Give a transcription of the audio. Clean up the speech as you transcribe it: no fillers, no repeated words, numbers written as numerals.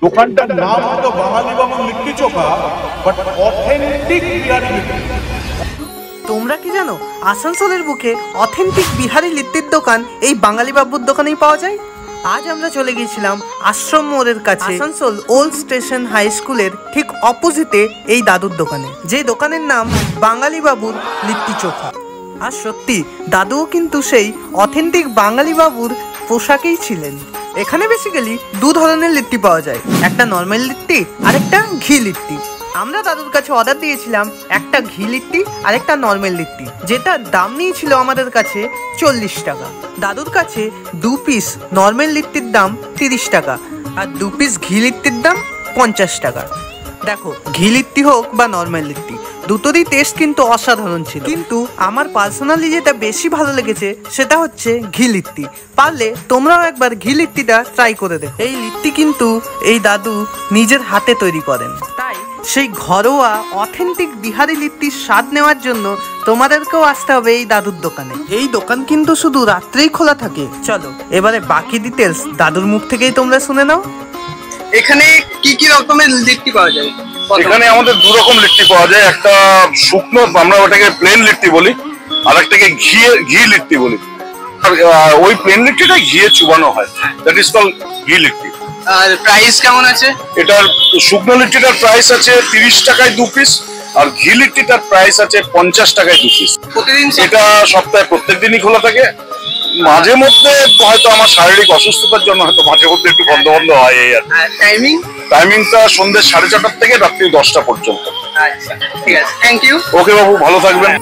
দোকানটার নাম হলো বাঙালি বাবুর লিট্টি চোখা, বাট অথেন্টিক বিহারি লিট্টি। তোমরা কি জানো আসানসোলের বুকে অথেন্টিক বিহারি লিট্টির দোকান এই বাঙালি বাবুর দোকানেই পাওয়া যায়। আজ আমরা চলে গিয়েছিলাম আশ্রম মোড়ের কাছে আসানসোল ওল্ড স্টেশন হাই স্কুলের ঠিক অপোজিটে এই দাদুর দোকানে, যে দোকানের নাম বাঙালি বাবুর লিট্টি চোখা। আর সত্যি দাদুও কিন্তু সেই অথেন্টিক বাঙালি বাবুর পোশাকেই ছিলেন। এখানে বেসিক্যালি দু ধরনের লিট্টি পাওয়া যায়, একটা নর্মাল লিট্টি আর একটা ঘি লিট্টি। আমরা দাদুর কাছে অর্ডার দিয়েছিলাম একটা ঘি লিট্টি আর একটা নর্মাল লিট্টি, যেটার দাম নিয়েছিল আমাদের কাছে 40 টাকা। দাদুর কাছে 2 পিস নর্মাল লিট্টির দাম 30 টাকা আর 2 পিস ঘি লিট্টির দাম 50 টাকা। দেখো, ঘি লিট্টি হোক বা নর্মাল লিট্টি, দুটোরই টেস্ট কিন্তু অসাধারণ ছিল। কিন্তু আমার পার্সোনালি যেটা বেশি ভালো লেগেছে সেটা হচ্ছে ঘি লিট্টি। পারলে তোমরাও একবার ঘি লিট্টিটা ট্রাই করে দেখো। এই লিট্টি কিন্তু এই দাদু নিজের হাতে তৈরি করেন, তাই সেই ঘরোয়া অথেন্টিক বিহারি লিট্টির স্বাদ নেওয়ার জন্য তোমাদেরকেও আসতে হবে এই দাদুর দোকানে। এই দোকান কিন্তু শুধু রাত্রেই খোলা থাকে। চলো এবারে বাকি ডিটেলস দাদুর মুখ থেকেই তোমরা শুনে নাও। এখানে কি কি রকমের লিট্টি পাওয়া যায়? এখানে আমাদের দু রকম লিট্টি পাওয়া যায়, একটা শুকনো, আমরা ওটাকে প্লেন লিট্টি বলি, আর একটাকে ঘি লিট্টি বলি। ওই প্লেন লিট্টিটা ঘিয়ে চুবানো হয়, দ্যাট ইজ কল ঘি লিট্টি। আর প্রাইস কেমন আছে? এটার শুকনো লিট্টিটার প্রাইস আছে 30 টাকায় 2 পিস, আর ঘি লিট্টিটার প্রাইস আছে 50 টাকায় 2 পিস। প্রতিদিন এটা সপ্তাহে প্রত্যেক দিনই খোলা থাকে। মাঝে মধ্যে হয়তো আমার শারীরিক অসুস্থতার জন্য হয়তো মাঝে মধ্যে একটু বন্ধ হয়। এই আর টাইমিংটা সন্ধ্যে 4:30 থেকে রাত্রি 10টা পর্যন্ত। আচ্ছা, ঠিক আছে, থ্যাংক ইউ। ওকে বাবু, ভালো থাকবেন।